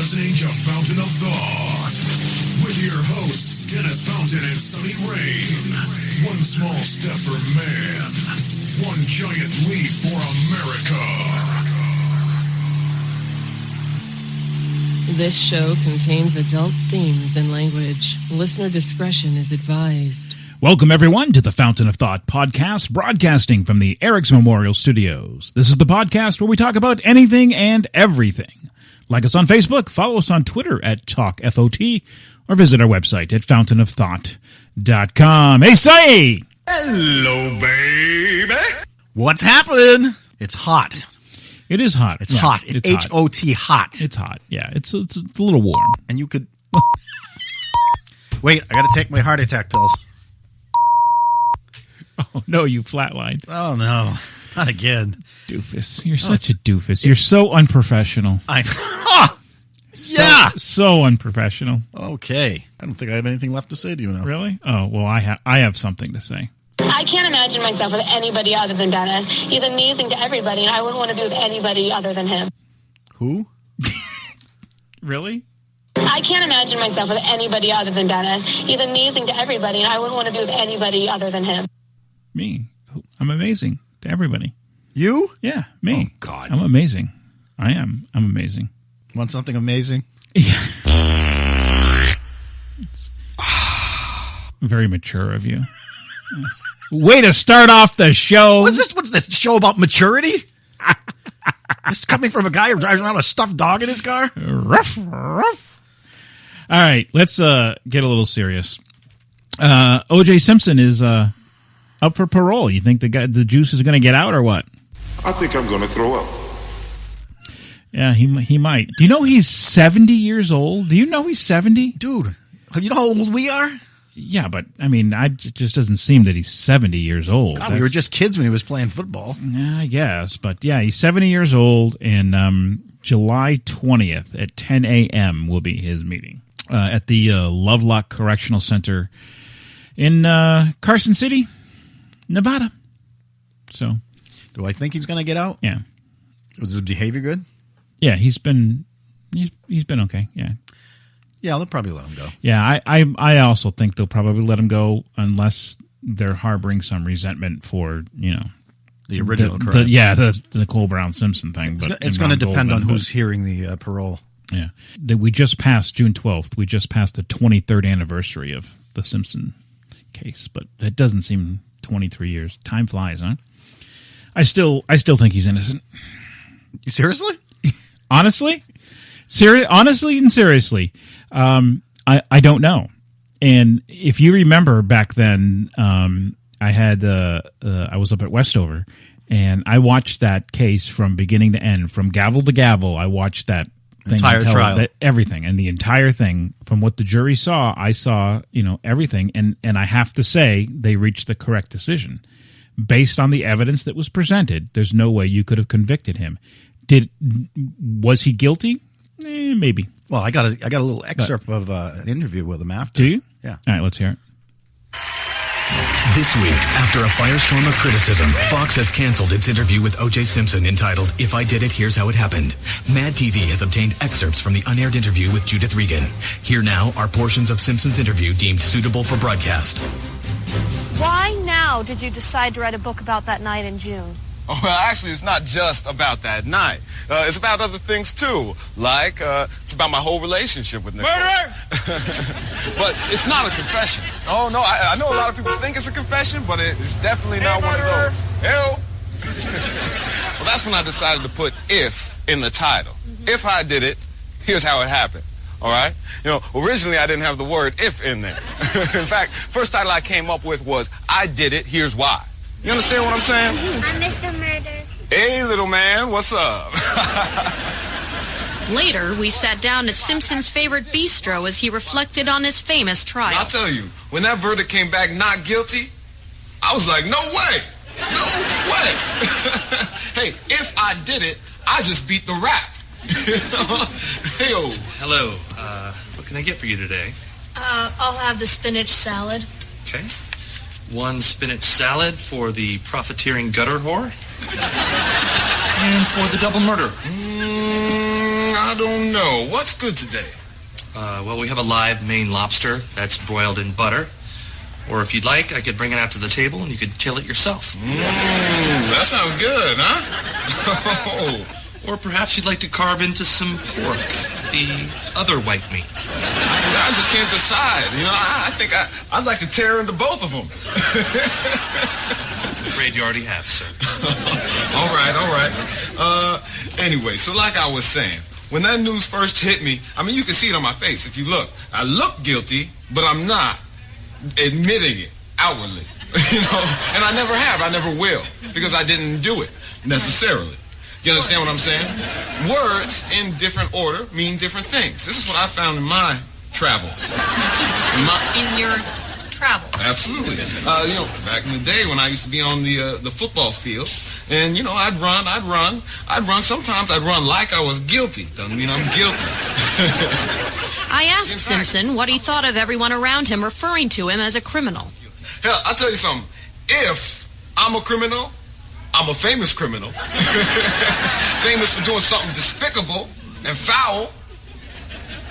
listening to Fountain of Thought with your hosts, Dennis Fountain and Sonny Rain. One small step for man, one giant leap for America. This show contains adult themes and language. Listener discretion is advised. Welcome, everyone, to the Fountain of Thought podcast, broadcasting from the Eric's Memorial Studios. This is the podcast where we talk about anything and everything. Like us on Facebook, follow us on Twitter at TalkFOT, or visit our website at fountainoftthought.com. Hey, say! Hello, baby. What's happening? It's hot. It is hot. It's hot. It's H-O-T, hot. It's hot. Yeah, it's a little warm. And you could... Wait, I got to take my heart attack pills. Oh, no, you flatlined. Oh, no. Not again. Doofus. You're such a doofus. You're so unprofessional. Yeah! So unprofessional. Okay. I don't think I have anything left to say to you now. Really? Oh, well, I have something to say. I can't imagine myself with anybody other than Dennis. He's amazing to everybody, and I wouldn't want to be with anybody other than him. Who? Really? I can't imagine myself with anybody other than Dennis. He's amazing to everybody, and I wouldn't want to be with anybody other than him. Me. I'm amazing to everybody. You? Yeah, me. Oh, God. I'm amazing. I am. I'm amazing. Want something amazing? It's very mature of you. Way to start off the show. What's this show about maturity? This is coming from a guy who drives around with a stuffed dog in his car? Ruff, ruff. All right, let's get a little serious. OJ Simpson is up for parole. You think the juice is going to get out or what? I think I'm going to throw up. Yeah, he might. Do you know he's 70 years old? Do you know he's 70? Dude, you know how old we are? Yeah, but, I mean, it just doesn't seem that he's 70 years old. God, we were just kids when he was playing football. Yeah, I guess. But, yeah, he's 70 years old, and July 20th at 10 a.m. will be his meeting at the Lovelock Correctional Center in Carson City, Nevada. So, do I think he's going to get out? Yeah. Was his behavior good? Yeah, he's been okay, yeah. Yeah, they'll probably let him go. Yeah, I also think they'll probably let him go unless they're harboring some resentment for, the original crime. The Nicole Brown Simpson thing. It's going to depend on who's hearing the parole. Yeah. We just passed June 12th. We just passed the 23rd anniversary of the Simpson case, but that doesn't seem 23 years. Time flies, huh? I still think he's innocent. You seriously? Honestly and seriously, I don't know. And if you remember back then, I was up at Westover, and I watched that case from beginning to end, from gavel to gavel. I watched that thing, entire trial, everything, and the entire thing. From what the jury saw, I saw everything, and I have to say they reached the correct decision based on the evidence that was presented. There's no way you could have convicted him. Was he guilty? Maybe. Well, I got a little excerpt of an interview with him after. Do you? Yeah. All right, let's hear it. This week, after a firestorm of criticism, Fox has canceled its interview with OJ Simpson entitled, "If I Did It, Here's How It Happened." Mad TV has obtained excerpts from the unaired interview with Judith Regan. Here now are portions of Simpson's interview deemed suitable for broadcast. Why now did you decide to write a book about that night in June? Oh, well, actually, it's not just about that night. It's about other things, too. Like, it's about my whole relationship with Nicole. Murderer! But it's not a confession. Oh, no, I know a lot of people think it's a confession, but it's definitely not one of those. Ew! Well, that's when I decided to put "if" in the title. If I did it, here's how it happened. All right? Originally I didn't have the word "if" in there. In fact, first title I came up with was "I Did It, Here's Why." You understand what I'm saying? I'm Mr. Murder. Hey, little man, what's up? Later, we sat down at Simpson's favorite bistro as he reflected on his famous trial. I'll tell you, when that verdict came back not guilty, I was like, no way! No way! Hey, if I did it, I just beat the rap. Hey-o. Hello. What can I get for you today? I'll have the spinach salad. Okay. 1 spinach salad for the profiteering gutter whore. And for the double murder. I don't know. What's good today? Well, we have a live Maine lobster that's broiled in butter. Or if you'd like, I could bring it out to the table and you could kill it yourself. That sounds good, huh? Or perhaps you'd like to carve into some pork, the other white meat. I just can't decide. You know, I think I'd like to tear into both of them. I'm afraid you already have, sir. All right. Anyway, so like I was saying, when that news first hit me, I mean, you can see it on my face if you look. I look guilty, but I'm not admitting it outwardly, you know, and I never have, I never will, because I didn't do it necessarily. Do you understand what I'm saying? Words in different order mean different things. This is what I found in my travels. In your travels? Absolutely. You know, back in the day when I used to be on the football field, and, you know, I'd run. Sometimes I'd run like I was guilty. Doesn't mean I'm guilty. I asked Simpson what he thought of everyone around him referring to him as a criminal. Hell, I'll tell you something. If I'm a criminal, I'm a famous criminal. Famous for doing something despicable and foul.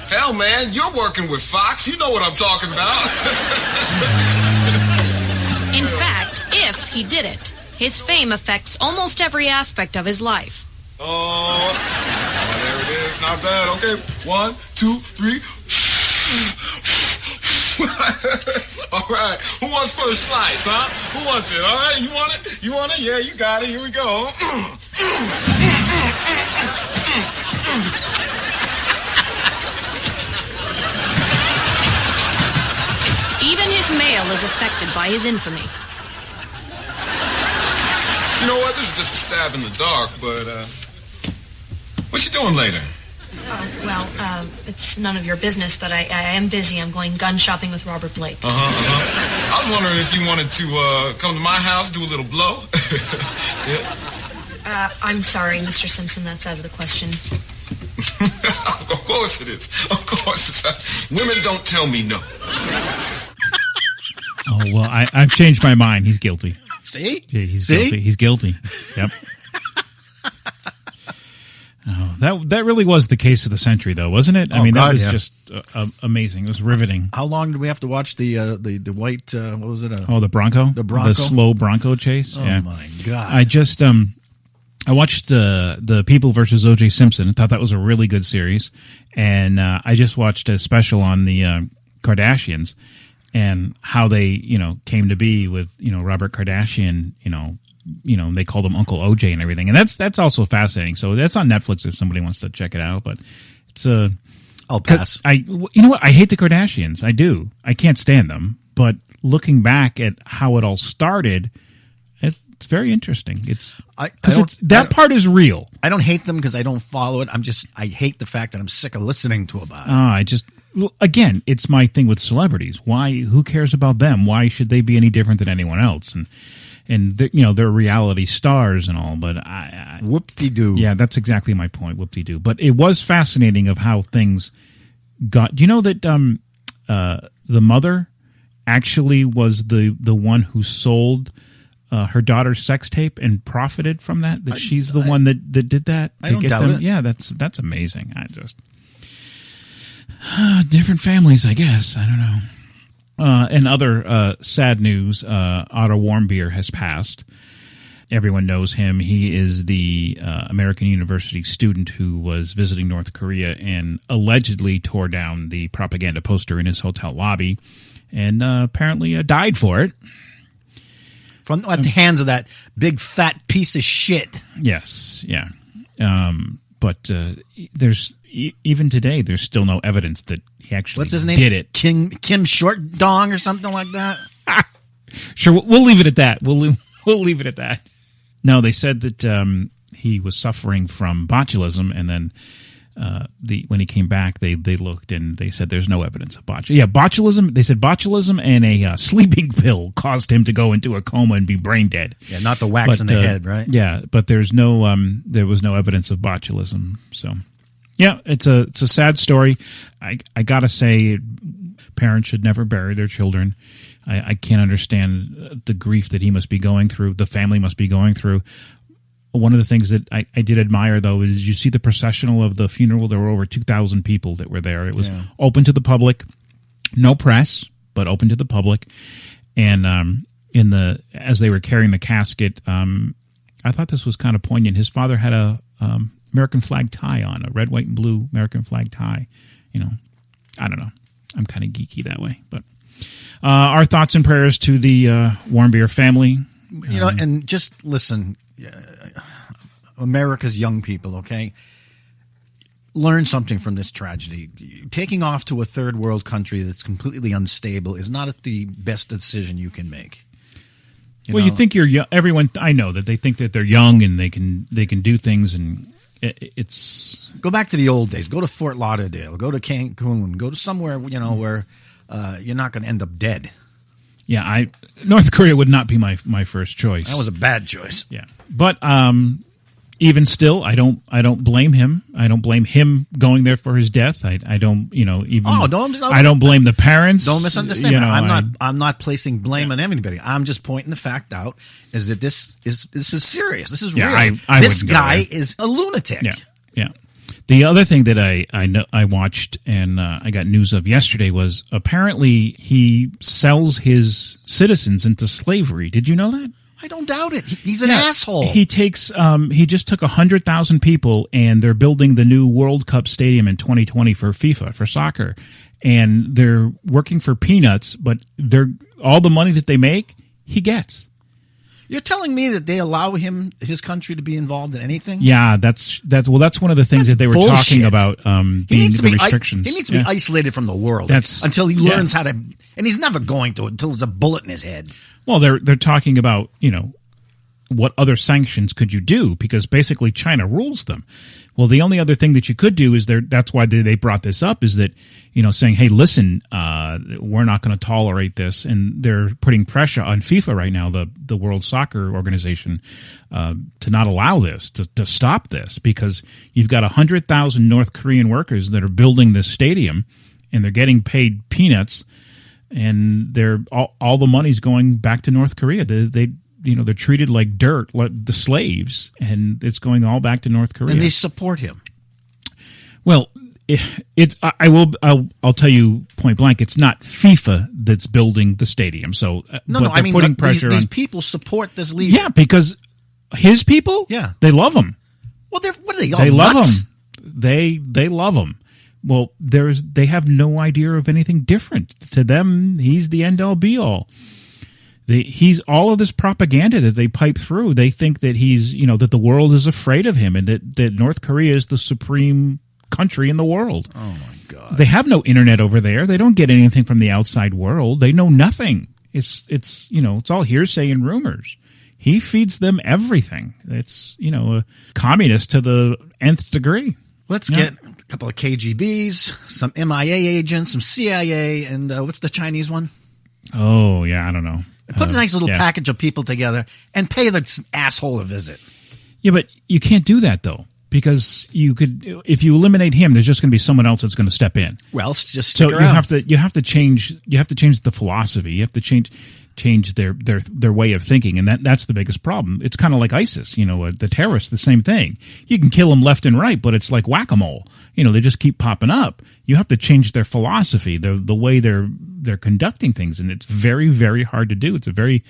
Hell, man, you're working with Fox. You know what I'm talking about. In fact, if he did it, his fame affects almost every aspect of his life. Oh, there it is. Not bad. Okay, 1, 2, 3. All right. Who wants first slice, huh? Who wants it? All right. You want it? You want it? Yeah, you got it. Here we go. Even his mail is affected by his infamy. You know what? This is just a stab in the dark, but, what you doing later? It's none of your business, but I am busy. I'm going gun shopping with Robert Blake. I was wondering if you wanted to come to my house, do a little blow. Yeah. I'm sorry, Mr. Simpson, that's out of the question. Of course it is. Of course it's women don't tell me no. Oh, well, I've changed my mind. He's guilty. See? Yeah, he's guilty. He's guilty. Yep. Oh, that really was the case of the century, though, wasn't it? I mean, that was just amazing. It was riveting. How long did we have to watch the white? What was it? The Bronco. The Bronco. The slow Bronco chase. Oh yeah. My God! I just I watched the People versus OJ Simpson. I thought that was a really good series, and I just watched a special on the Kardashians and how they came to be with Robert Kardashian. They called him Uncle OJ and everything. And that's also fascinating. So that's on Netflix if somebody wants to check it out. But it's I'll pass. You know what? I hate the Kardashians. I do. I can't stand them. But looking back at how it all started, it's very interesting. That part is real. I don't hate them because I don't follow it. I hate the fact that I'm sick of listening to about it. Again, it's my thing with celebrities. Why? Who cares about them? Why should they be any different than anyone else? And they're reality stars and all, but whoop-de-doo. Yeah, that's exactly my point, whoop-de-doo. But it was fascinating of how things got. Do you know that the mother actually was the one who sold her daughter's sex tape and profited from that? That she's the one that did that? I don't doubt it. Yeah, that's amazing. I just different families, I guess. I don't know. And other sad news, Otto Warmbier has passed. Everyone knows him. He is the American University student who was visiting North Korea and allegedly tore down the propaganda poster in his hotel lobby and apparently died for it. At the hands of that big fat piece of shit. Yes, yeah. But there's... Even today, there's still no evidence that he actually What's his name? did it. Kim Short Dong or something like that? Sure, we'll leave it at that. We'll leave it at that. No, they said that he was suffering from botulism, and then when he came back, they looked and they said there's no evidence of botulism. Yeah, botulism. They said botulism and a sleeping pill caused him to go into a coma and be brain dead. Yeah, not the wax in the head, right? Yeah, but there was no evidence of botulism. So. Yeah, it's a sad story. I gotta say, parents should never bury their children. I can't understand the grief that he must be going through, the family must be going through. one of the things that I did admire, though, is you see the processional of the funeral. There were over 2,000 people that were there. It was open to the public, no press, but open to the public. And as they were carrying the casket, I thought this was kind of poignant. His father had a American flag tie on, a red, white, and blue American flag tie. I don't know. I'm kind of geeky that way. But our thoughts and prayers to the Warmbier family. And just listen, America's young people, okay? Learn something from this tragedy. Taking off to a third world country that's completely unstable is not the best decision you can make. You think you're young. Everyone, I know that they think that they're young and they can do things, and it's go back to the old days. Go to Fort Lauderdale. Go to Cancun. Go to somewhere where you're not going to end up dead. Yeah, North Korea would not be my first choice. That was a bad choice. Yeah, but even still, I don't blame him. I don't blame him going there for his death. I don't, even. I don't blame the parents. Don't misunderstand. I'm not placing blame on anybody. I'm just pointing the fact out is that this is serious. This is real. This guy is a lunatic. Yeah. The other thing that I watched and I got news of yesterday was apparently he sells his citizens into slavery. Did you know that? I don't doubt it. He's an asshole. He takes. He just took 100,000 people, and they're building the new World Cup stadium in 2020 for FIFA, for soccer, and they're working for peanuts. But all the money that they make, he gets. You're telling me that they allow his country to be involved in anything? Yeah, that's one of the things that they were talking about. Being the restrictions. He needs to be isolated from the world until he learns how to. And he's never going to until there's a bullet in his head. Well, they're talking about, what other sanctions could you do? Because basically China rules them. Well, the only other thing that you could do is that's why they brought this up is that, saying, hey, listen, we're not going to tolerate this. And they're putting pressure on FIFA right now, the World Soccer Organization, to not allow this, to stop this, because you've got 100,000 North Korean workers that are building this stadium and they're getting paid peanuts. And all the money's going back to North Korea. They're treated like dirt, like the slaves, and it's going all back to North Korea. And they support him. Well, I'll tell you point blank. It's not FIFA that's building the stadium. So I mean, putting pressure these people support this leader. Yeah, because his people, they love him. Well, what are they? They love him. They love him. Well, they have no idea of anything different. To them, he's the end-all be-all. He's all of this propaganda that they pipe through. They think that he's, that the world is afraid of him and that North Korea is the supreme country in the world. Oh, my God. They have no internet over there. They don't get anything from the outside world. They know nothing. It's all hearsay and rumors. He feeds them everything. It's, a communist to the nth degree. Let's get a couple of KGBs, some MIA agents, some CIA, and what's the Chinese one? Oh, yeah, I don't know. Put a nice little package of people together and pay this asshole a visit. Yeah, but you can't do that, though, because if you eliminate him, there's just going to be someone else that's going to step in. Well, just stick around. You have to change the philosophy. You have to change their way of thinking, and that's the biggest problem. It's kind of like ISIS, the terrorists, the same thing. You can kill them left and right, but it's like whack-a-mole. They just keep popping up. You have to change their philosophy, the way they're conducting things, and it's very, very hard to do. It's a very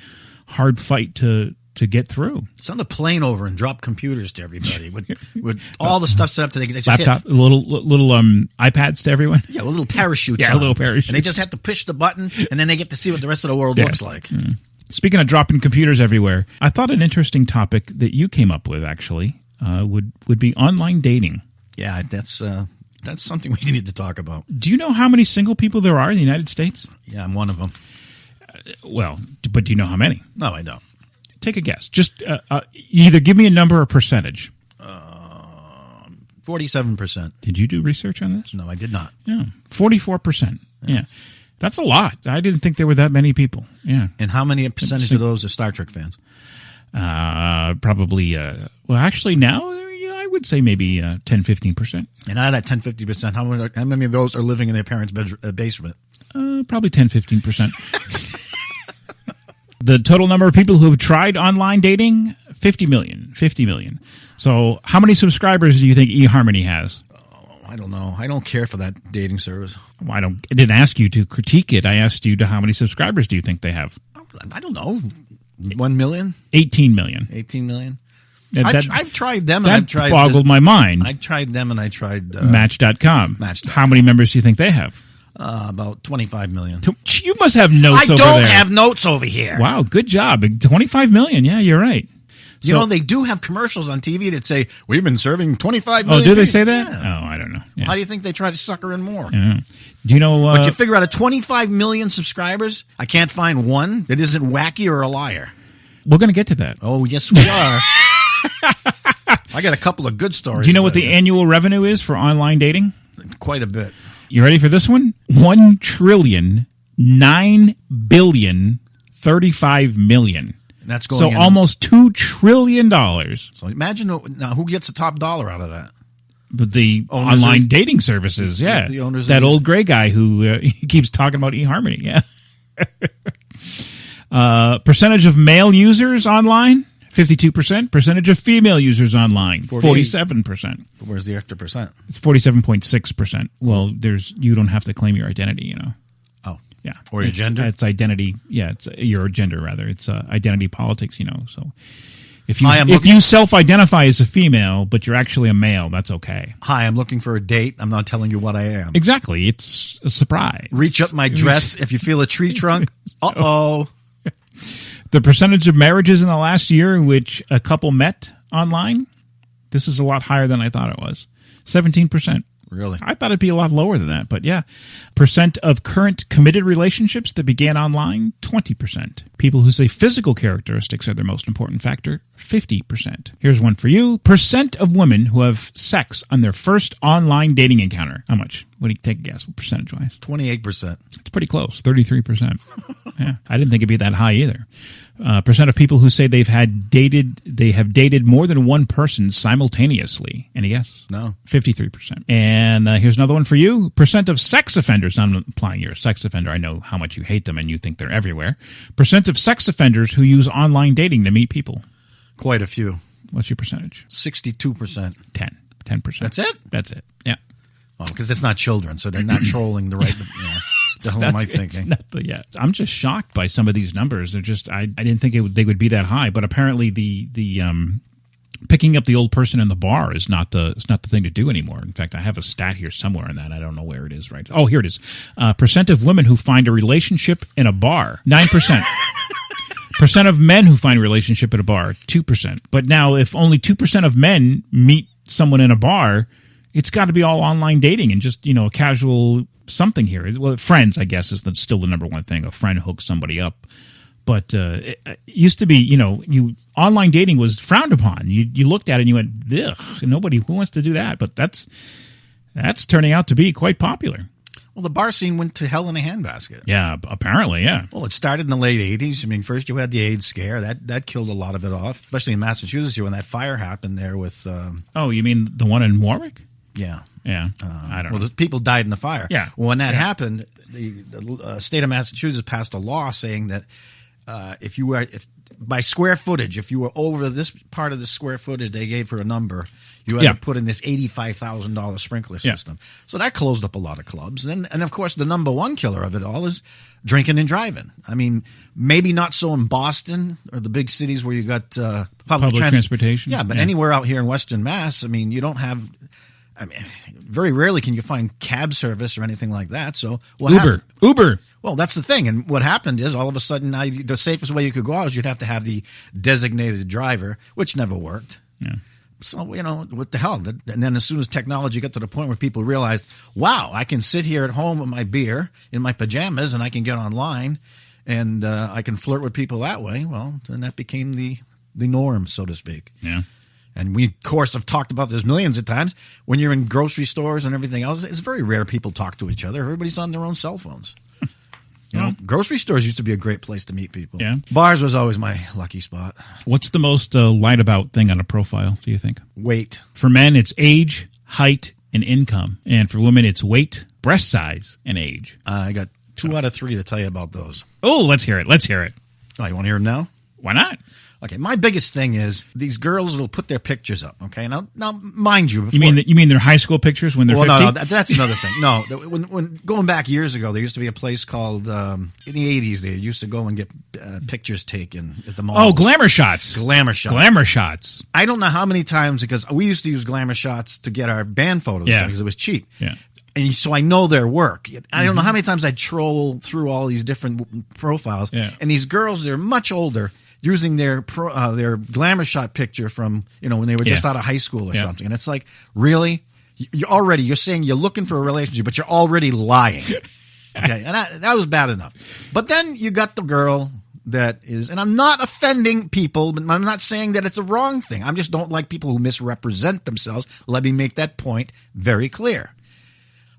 hard fight to get through. Send a plane over and drop computers to everybody with all the stuff set up today. Laptop, little iPads to everyone. Yeah, with little parachutes. Yeah, little parachutes. And they just have to push the button, and then they get to see what the rest of the world looks like. Mm. Speaking of dropping computers everywhere, I thought an interesting topic that you came up with actually would be online dating. Yeah, that's something we need to talk about. Do you know how many single people there are in the United States? Yeah, I'm one of them. But do you know how many? No, I don't. Take a guess. Just either give me a number or percentage. 47%. Did you do research on this? No, I did not. Yeah, 44%. Yeah. That's a lot. I didn't think there were that many people. Yeah. And how many percentage of those are Star Trek fans? Probably, actually now, I would say maybe 10-15%. And out of that 10-15%, how many of those are living in their parents' basement? Probably 10-15%. The total number of people who have tried online dating, 50 million. 50 million. So how many subscribers do you think eHarmony has? I don't know. I don't care for that dating service. Well, I didn't ask you to critique it. I asked you to how many subscribers do you think they have? I don't know. 1 million? 18 million. 18 million? I've tried them. That boggled my mind. I tried them and I tried... Match.com. How many members do you think they have? About 25 million. You must have notes over there. I don't have notes over here. Wow, good job. 25 million. Yeah, you're right. You know, they do have commercials on TV that say, we've been serving 25 million. Oh, do they say that? Yeah. Oh, I don't know. Yeah. How do you think they try to sucker in more? Yeah. Do you know... but you figure out of 25 million subscribers, I can't find one that isn't wacky or a liar. We're going to get to that. Oh, yes, we are. I got a couple of good stories. Do you know what the annual revenue is for online dating? Quite a bit. You ready for this one? 1,009,035,000,000. That's going so almost $2 trillion. So imagine now who gets the top dollar out of that? But the online dating services, yeah. The owners that old gray guy who keeps talking about eHarmony, yeah. Percentage of male users online, 52%. Percentage of female users online, 47%. Where's the extra percent? It's 47.6%. Well, you don't have to claim your identity, you know. Oh. Yeah. Or your gender? It's identity. Yeah, it's your gender, rather. It's identity politics, you know. So if you self-identify as a female, but you're actually a male, that's okay. Hi, I'm looking for a date. I'm not telling you what I am. Exactly. It's a surprise. Reach up my dress if you feel a tree trunk. Uh-oh. The percentage of marriages in the last year in which a couple met online, this is a lot higher than I thought it was. 17%. Really? I thought it'd be a lot lower than that, but yeah. Percent of current committed relationships that began online, 20%. People who say physical characteristics are their most important factor, 50%. Here's one for you. Percent of women who have sex on their first online dating encounter. How much? What do you take a guess? Percentage-wise? 28%. It's pretty close, 33%. Yeah, I didn't think it'd be that high either. Percent of people who say they have dated more than one person simultaneously. Any guess? No. 53%. And here's another one for you. Percent of sex offenders. Now I'm implying you're a sex offender. I know how much you hate them and you think they're everywhere. Percent of sex offenders who use online dating to meet people. Quite a few. What's your percentage? 62%. 10%. That's it? That's it. Yeah. Oh, because it's not children, so they're not trolling the right. The hell am I thinking? I'm just shocked by some of these numbers. They're just I didn't think they would be that high, but apparently the picking up the old person in the bar is not the thing to do anymore. In fact, I have a stat here somewhere on that. I don't know where it is right. Oh, here it is. Percent of women who find a relationship in a bar, 9%. Percent of men who find a relationship at a bar, 2%. But now if only 2% of men meet someone in a bar, it's got to be all online dating and just, a casual something here. Well, friends, I guess, is still the number one thing. A friend hooks somebody up. But it used to be, online dating was frowned upon. You looked at it and you went, ugh, who wants to do that? But that's turning out to be quite popular. Well, the bar scene went to hell in a handbasket. Yeah, apparently, yeah. Well, it started in the late 80s. I mean, first you had the AIDS scare. That killed a lot of it off, especially in Massachusetts when that fire happened there with... oh, you mean the one in Warwick? Yeah. Yeah, I don't know. Well, the people died in the fire. Yeah. Well, when that happened, the state of Massachusetts passed a law saying that if by square footage, if you were over this part of the square footage they gave for a number, you had to put in this $85,000 sprinkler system. Yeah. So that closed up a lot of clubs. And of course, the number one killer of it all is drinking and driving. I mean, maybe not so in Boston or the big cities where you got public transportation. Yeah, but anywhere out here in Western Mass, I mean, you don't have... I mean, very rarely can you find cab service or anything like that. So Uber. Well, that's the thing. And what happened is all of a sudden now the safest way you could go out is you'd have to have the designated driver, which never worked. Yeah. So, what the hell? And then as soon as technology got to the point where people realized, wow, I can sit here at home with my beer in my pajamas and I can get online and I can flirt with people that way. Well, then that became the norm, so to speak. Yeah. And we, of course, have talked about this millions of times. When you're in grocery stores and everything else, it's very rare people talk to each other. Everybody's on their own cell phones. Grocery stores used to be a great place to meet people. Yeah. Bars was always my lucky spot. What's the most lied about thing on a profile, do you think? Weight. For men, it's age, height, and income. And for women, it's weight, breast size, and age. I got 2 out of 3 to tell you about those. Oh, let's hear it. Oh, you want to hear them now? Why not? Okay, my biggest thing is these girls will put their pictures up. Okay, now mind you, You mean their high school pictures when they're 50? No, that's another thing. No, when going back years ago, there used to be a place called in the 80s. They used to go and get pictures taken at the mall. Oh, glamour shots. Glamour shots. Glamour shots. I don't know how many times, because we used to use glamour shots to get our band photos because it was cheap. Yeah. And so I know their work. I don't know how many times I troll through all these different profiles. Yeah. And these girls, they're much older, using their glamour shot picture from, when they were just out of high school or something. And it's like, really? You're saying you're looking for a relationship, but you're already lying. Okay. And that was bad enough. But then you got the girl that is, and I'm not offending people, but I'm not saying that it's a wrong thing. I just don't like people who misrepresent themselves. Let me make that point very clear.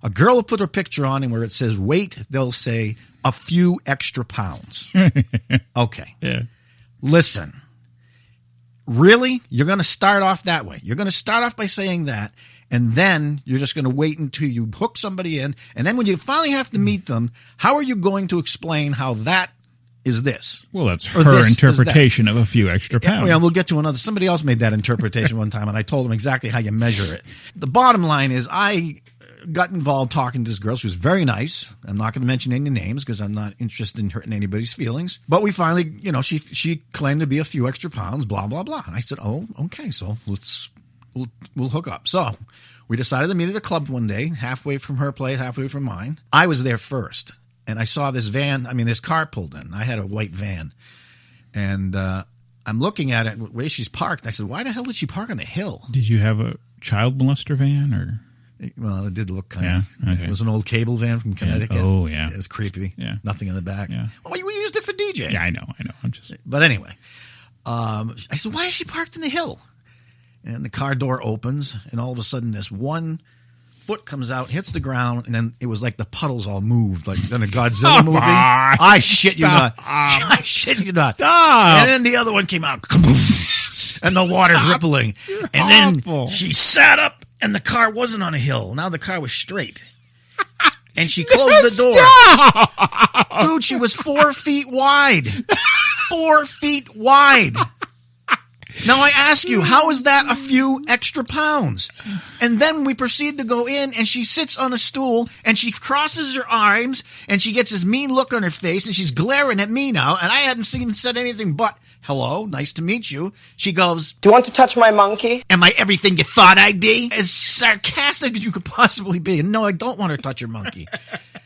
A girl will put her picture on, and where it says weight, they'll say a few extra pounds. Okay. Yeah. Listen. Really? You're going to start off that way. You're going to start off by saying that, and then you're just going to wait until you hook somebody in, and then when you finally have to meet them, how are you going to explain how that is this? Well, that's her interpretation of a few extra pounds. Yeah, we'll get to another. Somebody else made that interpretation one time, and I told them exactly how you measure it. The bottom line is I got involved talking to this girl. She was very nice. I'm not going to mention any names because I'm not interested in hurting anybody's feelings. But we finally, she claimed to be a few extra pounds, blah, blah, blah. And I said, oh, okay, so we'll hook up. So we decided to meet at a club one day, halfway from her place, halfway from mine. I was there first, and I saw this this car pulled in. I had a white van, and I'm looking at it, the way she's parked. I said, why the hell did she park on a hill? Did you have a child molester van, or? Well, it did look kind of. Okay. It was an old cable van from Connecticut. Oh, yeah. It was creepy. Yeah. Nothing in the back. Yeah. Well, we used it for DJ. Yeah, I know. But anyway, I said, why is she parked in the hill? And the car door opens, and all of a sudden this one foot comes out, hits the ground, and then it was like the puddles all moved, like in a Godzilla movie. I shit you not. I shit you not. Stop. And then the other one came out, and the water's rippling. And then she sat up, and the car wasn't on a hill. Now the car was straight. And she closed the door. Stop. Dude, she was 4 feet wide. 4 feet wide. Now I ask you, how is that a few extra pounds? And then we proceed to go in, and she sits on a stool, and she crosses her arms, and she gets this mean look on her face, and she's glaring at me now, and I hadn't said anything but, hello, nice to meet you. She goes, do you want to touch my monkey? Am I everything you thought I'd be? As sarcastic as you could possibly be. And no, I don't want to touch your monkey.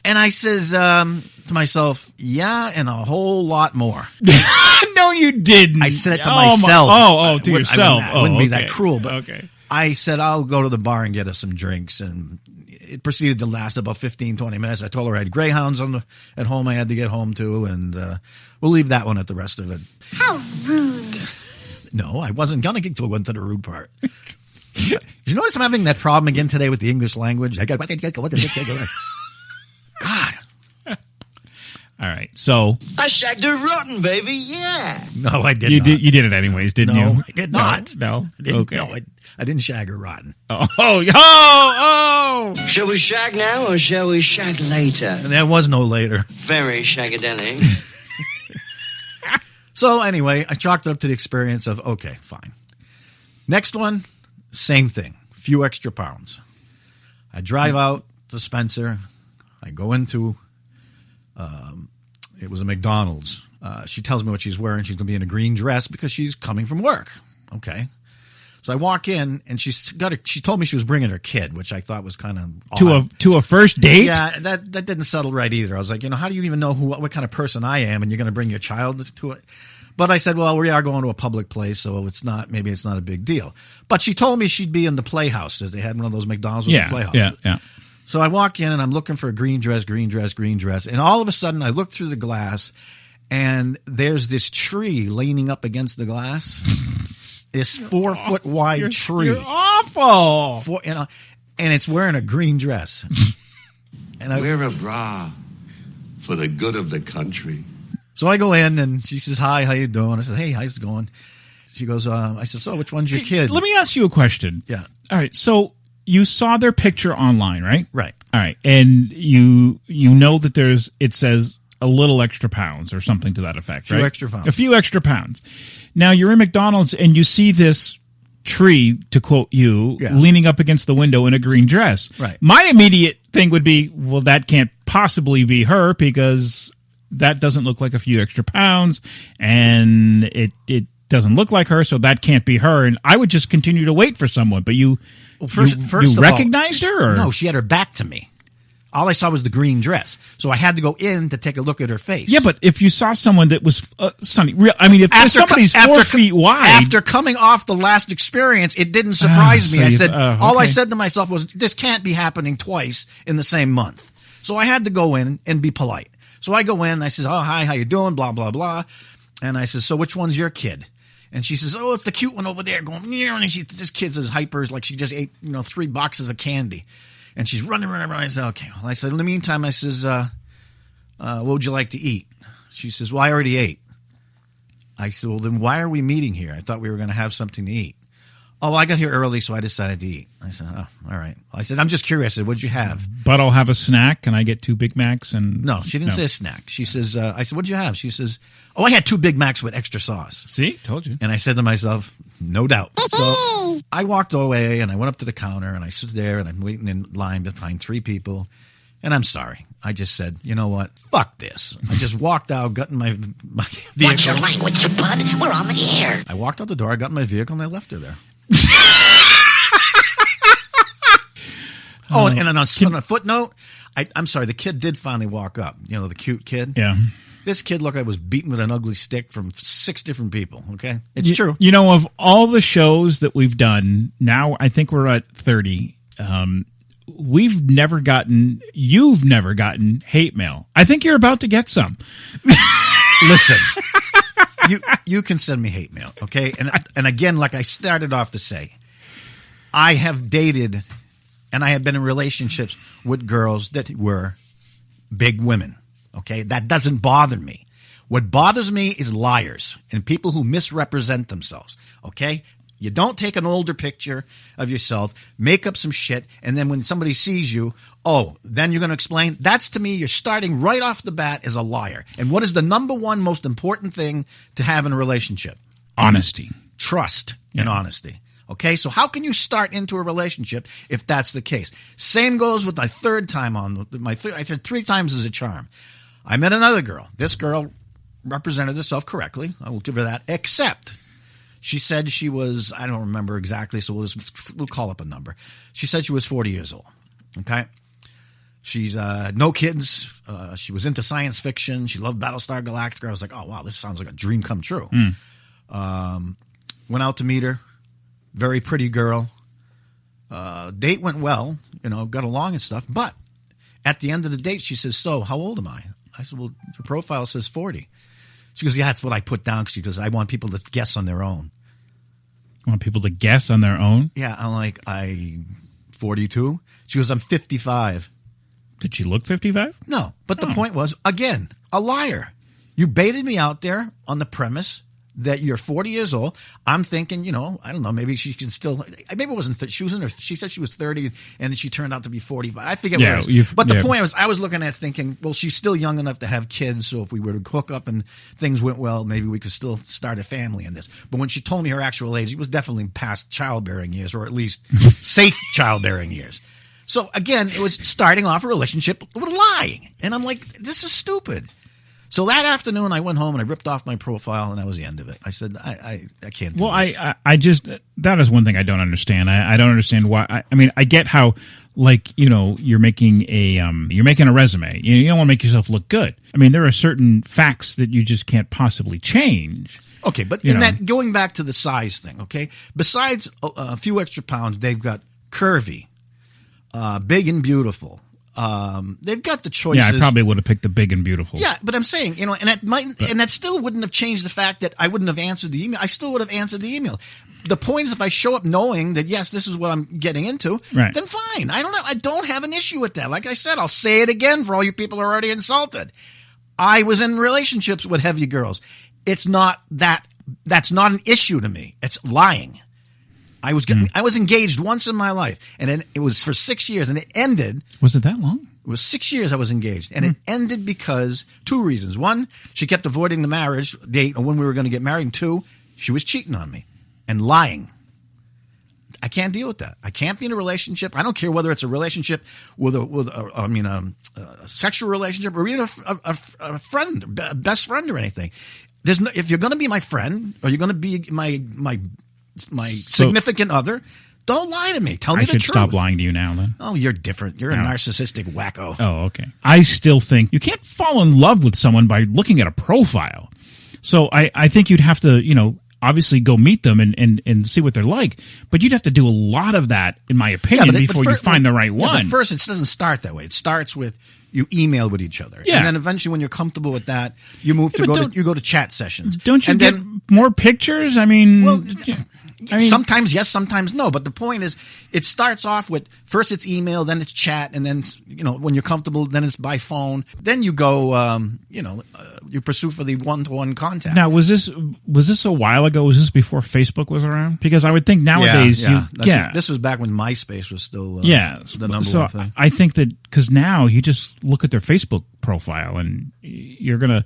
And I says to myself, yeah, and a whole lot more. No, you didn't. I said it to myself. To yourself. I wouldn't be that cruel, but okay. I said, I'll go to the bar and get us some drinks. And it proceeded to last about 15, 20 minutes. I told her I had greyhounds at home I had to get home to, and we'll leave that one at the rest of it. How rude. No, I wasn't going to get to the rude part. Did you notice I'm having that problem again today with the English language? God. All right, so I shagged her rotten, baby. Yeah. No, I did not. You did it anyways, didn't you? No, I did not. No. Okay. No, I didn't shag her rotten. Oh! Shall we shag now or shall we shag later? And there was no later. Very shagadelic. So anyway, I chalked it up to the experience of, okay, fine. Next one, same thing. Few extra pounds. I drive out to Spencer. I go into, it was a McDonald's. She tells me what she's wearing. She's going to be in a green dress because she's coming from work. Okay. So I walk in, and she told me she was bringing her kid, which I thought was kind of odd. To a first date? Yeah, that didn't settle right either. I was like, how do you even know what kind of person I am, and you're going to bring your child to it? But I said, well, we are going to a public place, so maybe it's not a big deal. But she told me she'd be in the Playhouse, as they had one of those McDonald's with the Playhouse. Yeah. So I walk in, and I'm looking for a green dress, and all of a sudden I look through the glass, and there's this tree leaning up against the glass. This 4 foot wide tree. You're awful. And it's wearing a green dress. And wear a bra for the good of the country. So I go in, and she says, hi, how you doing? I said, hey, how's it going? She goes, I said, so which one's your kid? Let me ask you a question. Yeah. All right, so you saw their picture online, right? Right. All right, and you know that it says a little extra pounds or something to that effect, right? A few extra pounds. Now you're in McDonald's and you see this tree, to quote you, leaning up against the window in a green dress. Right. My immediate thing would be, well, that can't possibly be her because that doesn't look like a few extra pounds, and it doesn't look like her, so that can't be her. And I would just continue to wait for someone. But you recognized her? Or? No, she had her back to me. All I saw was the green dress. So I had to go in to take a look at her face. Yeah, but if you saw someone that was, Sonny, if somebody's 4 feet wide. After coming off the last experience, it didn't surprise me. I said, all I said to myself was, this can't be happening twice in the same month. So I had to go in and be polite. So I go in and I said, oh, hi, how you doing? Blah, blah, blah. And I said, so which one's your kid? And she says, oh, it's the cute one over there going, and this kid's as hyper as like she just ate, 3 boxes of candy. And she's running. I said, okay. Well, I said, in the meantime, I says, what would you like to eat? She says, well, I already ate. I said, well, then why are we meeting here? I thought we were going to have something to eat. Oh, well, I got here early, so I decided to eat. I said, oh, all right. I said, I'm just curious. I said, what'd you have? But I'll have a snack. Can I get 2 Big Macs? And no, she didn't say a snack. She says, I said, what'd you have? She says, oh, I had 2 Big Macs with extra sauce. See? Told you. And I said to myself, no doubt. So I walked away, and I went up to the counter, and I stood there, and I'm waiting in line behind 3 people. And I'm sorry. I just said, you know what? Fuck this. I just walked out, got in my vehicle. What's your language, you bud? We're on the air. I walked out the door, I got in my vehicle, and I left her there. Oh, and on a footnote, I'm sorry, the kid did finally walk up. The cute kid. Yeah. This kid looked like I was beaten with an ugly stick from 6 different people, okay? It's true. Of all the shows that we've done, now I think we're at 30, you've never gotten hate mail. I think you're about to get some. Listen, you can send me hate mail, okay? And again, like I started off to say, I have dated and I have been in relationships with girls that were big women, okay? That doesn't bother me. What bothers me is liars and people who misrepresent themselves, okay? You don't take an older picture of yourself, make up some shit, and then when somebody sees you, then you're going to explain. That's, to me, you're starting right off the bat as a liar. And what is the number one most important thing to have in a relationship? Honesty. Trust and honesty. Okay, so how can you start into a relationship if that's the case? Same goes with my third time I said 3 times is a charm. I met another girl. This girl represented herself correctly. I will give her that, except she said she was, I don't remember exactly, so we'll call up a number. She said she was 40 years old, okay? She's no kids. She was into science fiction. She loved Battlestar Galactica. I was like, oh, wow, this sounds like a dream come true. Went out to meet her. Very pretty girl. Date went well, got along and stuff. But at the end of the date, she says, so how old am I? I said, well, your profile says 40. She goes, yeah, that's what I put down. She goes, I want people to guess on their own. You want people to guess on their own? Yeah, I'm like, 42? She goes, I'm 55. Did she look 55? No, but the point was, again, a liar. You baited me out there on the premise that you're 40 years old. I'm thinking, I don't know, maybe she can still, maybe it wasn't, she said she was 30 and she turned out to be 45. I forget what it was. But the point was, I was looking at thinking, well, she's still young enough to have kids. So if we were to hook up and things went well, maybe we could still start a family in this. But when she told me her actual age, it was definitely past childbearing years, or at least safe childbearing years. So again, it was starting off a relationship with lying. And I'm like, this is stupid. So that afternoon, I went home and I ripped off my profile, and that was the end of it. I said, I can't do this. I just, that is one thing I don't understand. I don't understand why. I mean, I get how, you're making a resume. You don't want to make yourself look good. I mean, there are certain facts that you just can't possibly change. Okay, but that, going back to the size thing, okay? Besides a few extra pounds, they've got curvy, big and beautiful. They've got the choices. Yeah, I probably would have picked the big and beautiful. Yeah, but I'm saying, and that still wouldn't have changed the fact that I wouldn't have answered the email. I still would have answered the email. The point is, if I show up knowing that, yes, this is what I'm getting into, then fine. I don't have an issue with that. Like I said, I'll say it again for all you people who are already insulted. I was in relationships with heavy girls. It's not that. That's not an issue to me. It's lying. I was engaged once in my life, and then it was for 6 years, and it ended. Was it that long? It was 6 years I was engaged, and it ended because 2 reasons. One, she kept avoiding the marriage date or when we were going to get married. And 2, she was cheating on me and lying. I can't deal with that. I can't be in a relationship. I don't care whether it's a relationship with a sexual relationship or even a friend, a best friend or anything. There's no, if you're going to be my friend or you're going to be my significant other, don't lie to me. Tell me the truth. I should stop lying to you now, then. Oh, you're different. You're a narcissistic wacko. Oh, okay. I still think you can't fall in love with someone by looking at a profile. So I think you'd have to, obviously go meet them and see what they're like. But you'd have to do a lot of that, in my opinion, before you find the right one. But first, it doesn't start that way. It starts with you email with each other. Yeah. And then eventually when you're comfortable with that, you move to go to chat sessions. Don't you get more pictures? I mean... sometimes yes, sometimes no. But the point is, it starts off with first it's email, then it's chat, and then when you're comfortable, then it's by phone. Then you go, you pursue for the one-to-one contact. Now, was this a while ago? Was this before Facebook was around? Because I would think nowadays, this was back when MySpace was still the number one thing. I think that because now you just look at their Facebook profile and you're gonna.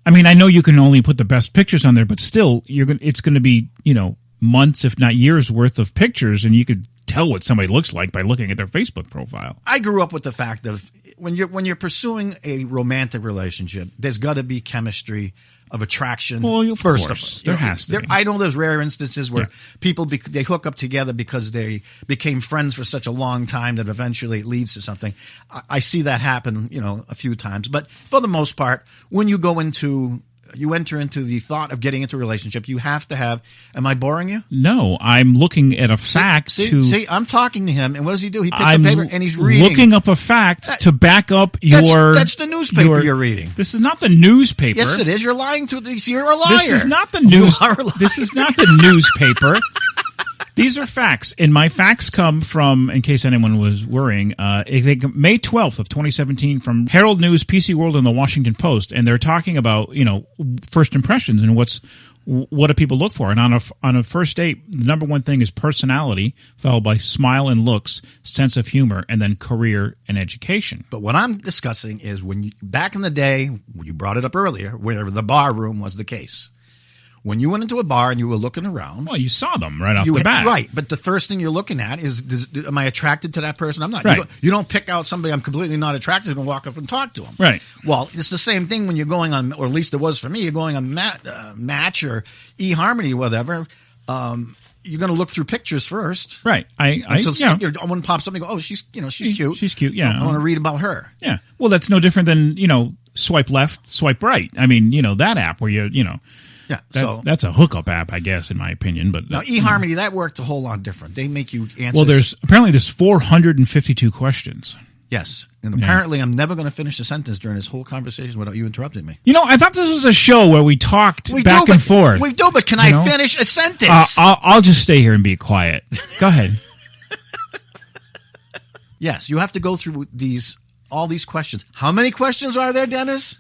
I mean, I know you can only put the best pictures on there, but still, it's going to be months, if not years, worth of pictures, and you could tell what somebody looks like by looking at their Facebook profile. I grew up with the fact of when you're pursuing a romantic relationship, there's got to be chemistry of attraction. Well, of first course, of all, there has to be. I know there's rare instances where people they hook up together because they became friends for such a long time that eventually it leads to something. I see that happen, a few times, but for the most part, when you enter into the thought of getting into a relationship, you have to have. Am I boring you? No, I'm looking at a fact. See, I'm talking to him, and what does he do? He picks up paper and he's reading. Looking up a fact to back up your. That's the newspaper you're reading. This is not the newspaper. Yes, it is. You're lying to. You're a liar. This is not the news. This is not the newspaper. These are facts, and my facts come from, in case anyone was worrying, May 12th of 2017 from Herald News, PC World, and the Washington Post, and they're talking about first impressions and what do people look for. And on a first date, the number one thing is personality, followed by smile and looks, sense of humor, and then career and education. But what I'm discussing is back in the day, you brought it up earlier, where the bar room was the case. When you went into a bar and you were looking around... Well, you saw them right off the bat. Right, but the first thing you're looking at is am I attracted to that person? I'm not. Right. You don't pick out somebody I'm completely not attracted to and walk up and talk to them. Right. Well, it's the same thing when you're going on, or at least it was for me, you're going on Match or eHarmony or whatever. You're going to look through pictures first. Right. One pops up and you go, oh, she's cute. She's cute, yeah. I want to read about her. Yeah. Well, that's no different than, swipe left, swipe right. I mean, that app where Yeah, that's a hookup app, I guess, in my opinion. But now eHarmony, that worked a whole lot different. They make you answer. Well, there's 452 questions. Yes, and apparently I'm never going to finish the sentence during this whole conversation without you interrupting me. I thought this was a show where we talked back and forth. We do, but can I finish a sentence? I'll just stay here and be quiet. Go ahead. Yes, you have to go through all these questions. How many questions are there, Dennis?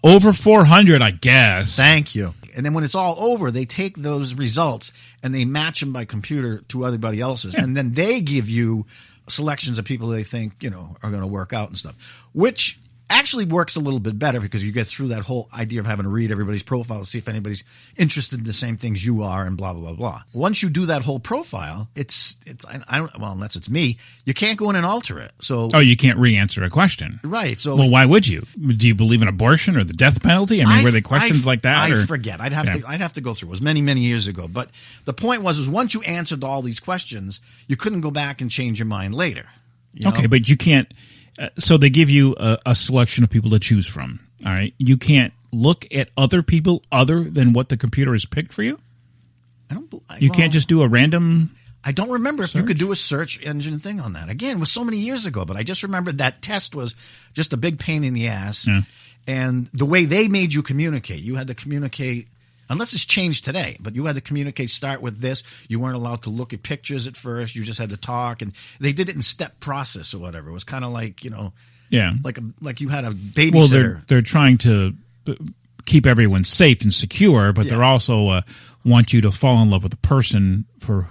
Over 400, I guess. Thank you. And then when it's all over, they take those results and they match them by computer to everybody else's. Yeah. And then they give you selections of people they think, are going to work out and stuff, which actually works a little bit better because you get through that whole idea of having to read everybody's profile to see if anybody's interested in the same things you are and blah, blah, blah, blah. Once you do that whole profile, unless it's me, you can't go in and alter it. So you can't re-answer a question. Right. So well, why would you? Do you believe in abortion or the death penalty? I mean, were they questions like that? I forget. I'd have to go through. It was many, many years ago. But the point was once you answered all these questions, you couldn't go back and change your mind later. Okay, but you can't. So they give you a selection of people to choose from. All right, you can't look at other people other than what the computer has picked for you. You can't just do a random. I don't remember if you could do a search engine thing on that. Again, it was so many years ago, but I just remembered that test was just a big pain in the ass. Yeah. And the way they made you communicate, you had to communicate. Unless it's changed today, but you had to communicate, start with this. You weren't allowed to look at pictures at first. You just had to talk. And they did it in step process or whatever. It was kind of like, like you had a babysitter. Well, they're trying to keep everyone safe and secure, but they're also want you to fall in love with the person for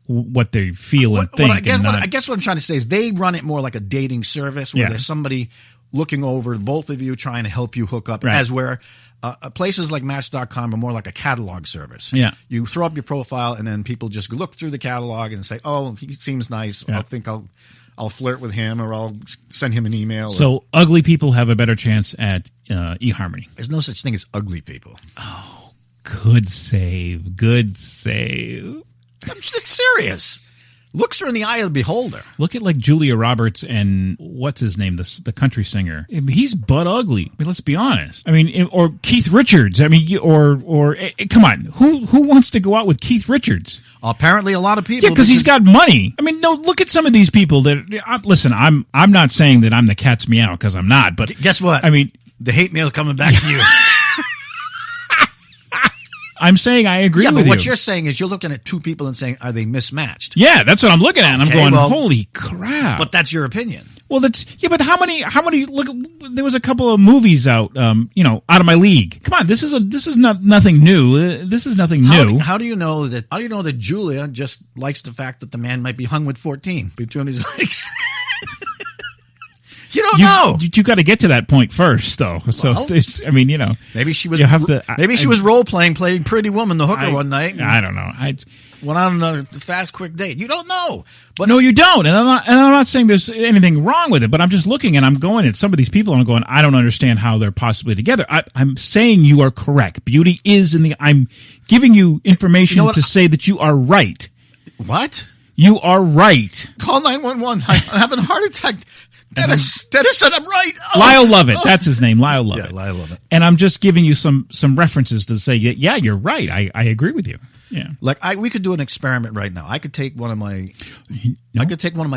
what they feel and think. I guess what I'm trying to say is they run it more like a dating service where there's somebody looking over both of you, trying to help you hook up, as where places like Match.com are more like a catalog service. Yeah. You throw up your profile and then people just look through the catalog and say, oh, he seems nice. I think I'll flirt with him or I'll send him an email. So ugly people have a better chance at eHarmony. There's no such thing as ugly people. Oh, good save. Good save. I'm just serious. Looks are in the eye of the beholder. Look at like Julia Roberts and what's his name, the country singer. I mean, he's butt ugly. I mean, let's be honest. I mean, or Keith Richards. I mean, or come on, who wants to go out with Keith Richards? Apparently, a lot of people. Yeah, because he's got money. I mean, no. Look at some of these people that. Listen, I'm not saying that I'm the cat's meow because I'm not. But guess what? I mean, the hate mail coming back to you. I'm saying I agree with you. Yeah, but what you're saying is you're looking at two people and saying, are they mismatched? Yeah, that's what I'm looking at. And I'm going, holy crap. But that's your opinion. Well, but how many, look, there was a couple of movies out, out of my league. Come on, this is nothing new. This is nothing new. How do you know that Julia just likes the fact that the man might be hung with 14 between his legs? You don't know. You got to get to that point first, though. So, maybe she was. Maybe she was role playing Pretty Woman, the hooker, one night. I don't know. Went on a fast, quick date. You don't know. But no, you don't. And I'm not saying there's anything wrong with it. But I'm just looking and I'm going at some of these people and I'm going, I don't understand how they're possibly together. I'm saying you are correct. Beauty is in the. I'm giving you information to say that you are right. What? You are right. Call 911. I'm having a heart attack. Dennis said I'm right. Oh. Lyle Lovett. That's his name. Lyle Lovett. Yeah, Lyle Lovett. And I'm just giving you some references to say, yeah, you're right. I agree with you. Yeah. Like we could do an experiment right now. I could take one of my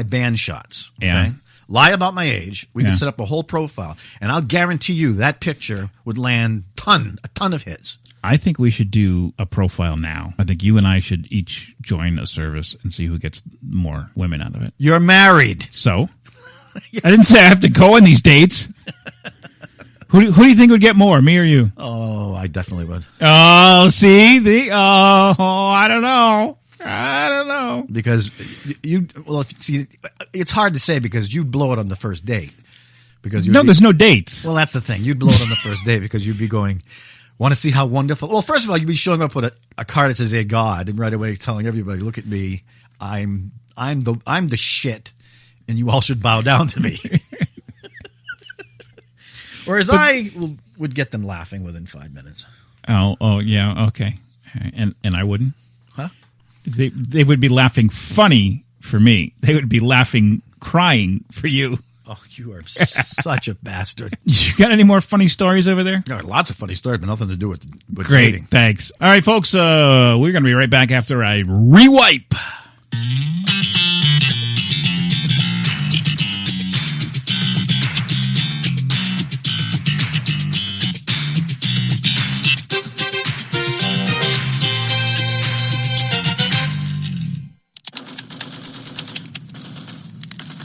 band shots. Okay? Yeah. Lie about my age. We could set up a whole profile, and I'll guarantee you that picture would land a ton of hits. I think we should do a profile now. I think you and I should each join a service and see who gets more women out of it. You're married. So? I didn't say I have to go on these dates. Who do you think would get more, me or you? Oh, I definitely would. Oh, see? I don't know. Because it's hard to say because you'd blow it on the first date. There's no dates. Well, that's the thing. You'd blow it on the first date because you'd be going, want to see how wonderful. Well, first of all, you'd be showing up with a card that says, "Hey, God," and right away telling everybody, "Look at me. I'm the shit, and you all should bow down to me." Whereas I would get them laughing within 5 minutes. Oh, yeah, okay. And I wouldn't? Huh? They would be laughing funny for me. They would be laughing, crying for you. Oh, you are such a bastard. You got any more funny stories over there? No, lots of funny stories, but nothing to do with Great, dating. Thanks. All right, folks, we're going to be right back after I rewipe.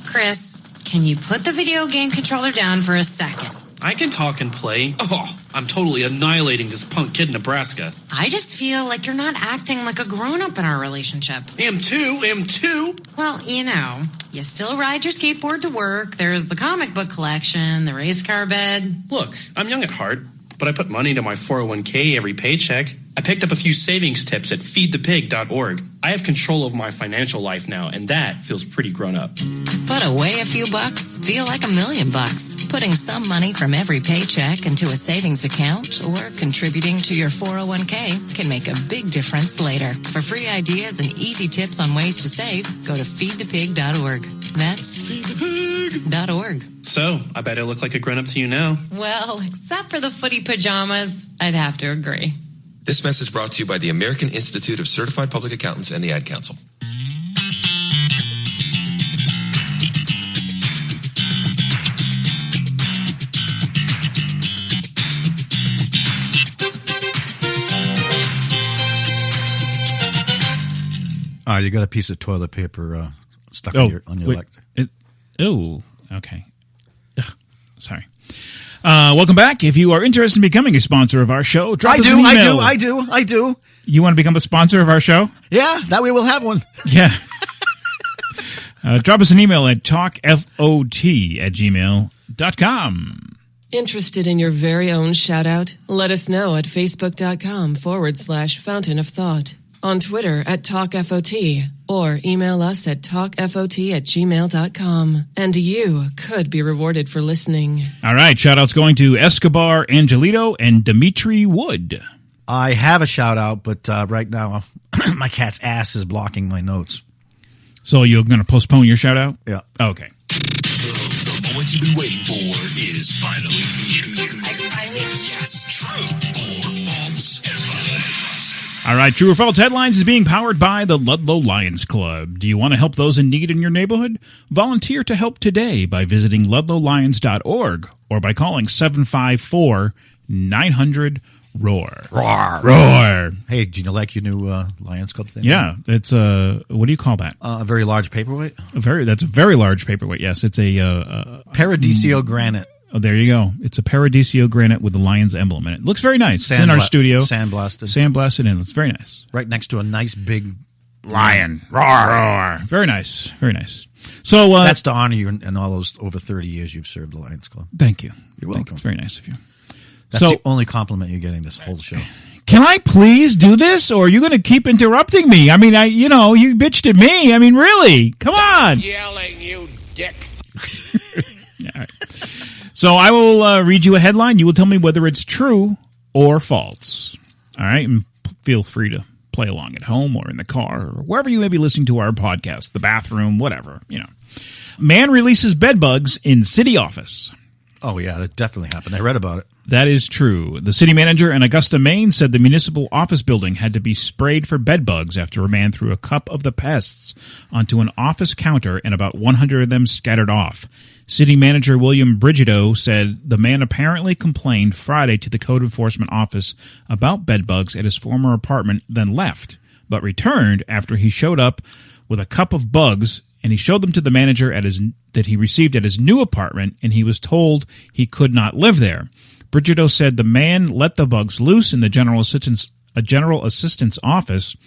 Chris, can you put the video game controller down for a second? I can talk and play. Oh, I'm totally annihilating this punk kid in Nebraska. I just feel like you're not acting like a grown-up in our relationship. Am too. Well, you still ride your skateboard to work. There's the comic book collection, the race car bed. Look, I'm young at heart, but I put money into my 401k every paycheck. I picked up a few savings tips at feedthepig.org. I have control of my financial life now, and that feels pretty grown up. Put away a few bucks, feel like $1 million bucks. Putting some money from every paycheck into a savings account or contributing to your 401k can make a big difference later. For free ideas and easy tips on ways to save, go to feedthepig.org. That's feedthepig.org. So, I bet I look like a grown-up to you now. Well, except for the footy pajamas, I'd have to agree. This message brought to you by the American Institute of Certified Public Accountants and the Ad Council. You got a piece of toilet paper stuck on your leg. Oh, okay. Ugh, sorry. Welcome back. If you are interested in becoming a sponsor of our show, drop us an email. I do. You want to become a sponsor of our show? Yeah, that way we'll have one. Yeah. Drop us an email at talkfot@gmail.com. Interested in your very own shout-out? Let us know at facebook.com/Fountain of Thought, on Twitter at TalkFOT, or email us at talkfot@gmail.com. And you could be rewarded for listening. All right, shout-outs going to Escobar Angelito and Dimitri Wood. I have a shout-out, but right now my cat's ass is blocking my notes. So you're going to postpone your shout-out? Yeah. Okay. The moment you've been waiting for is finally here. Yes, true or false headlines. All right, True or False Headlines is being powered by the Ludlow Lions Club. Do you want to help those in need in your neighborhood? Volunteer to help today by visiting ludlowlions.org or by calling 754-900-ROAR. Roar. Roar. Hey, do you like your new Lions Club thing? Yeah, it's what do you call that? A very large paperweight? That's a very large paperweight, yes. It's a Paradiso granite. Oh, there you go. It's a Paradiso granite with the Lions emblem in it. Looks very nice. It's in our studio. Sandblasted. Sandblasted in. It's very nice. Right next to a nice big lion. Roar. Roar. Very nice. Very nice. So that's to honor you in all those over 30 years you've served the Lions Club. Thank you. You're welcome. It's very nice of you. That's the only compliment you're getting this whole show. Can I please do this, or are you going to keep interrupting me? I mean, you bitched at me. I mean, really? Come on. Yelling, you dick. All right. So I will read you a headline. You will tell me whether it's true or false. All right? And feel free to play along at home or in the car or wherever you may be listening to our podcast, the bathroom, whatever, Man releases bedbugs in city office. Oh, yeah, that definitely happened. I read about it. That is true. The city manager in Augusta, Maine said the municipal office building had to be sprayed for bedbugs after a man threw a cup of the pests onto an office counter and about 100 of them scattered off. City manager William Brigido said the man apparently complained Friday to the code enforcement office about bedbugs at his former apartment, then left, but returned after he showed up with a cup of bugs, and he showed them to the manager that he received at his new apartment, and he was told he could not live there. Brigido said the man let the bugs loose in the general assistant's office,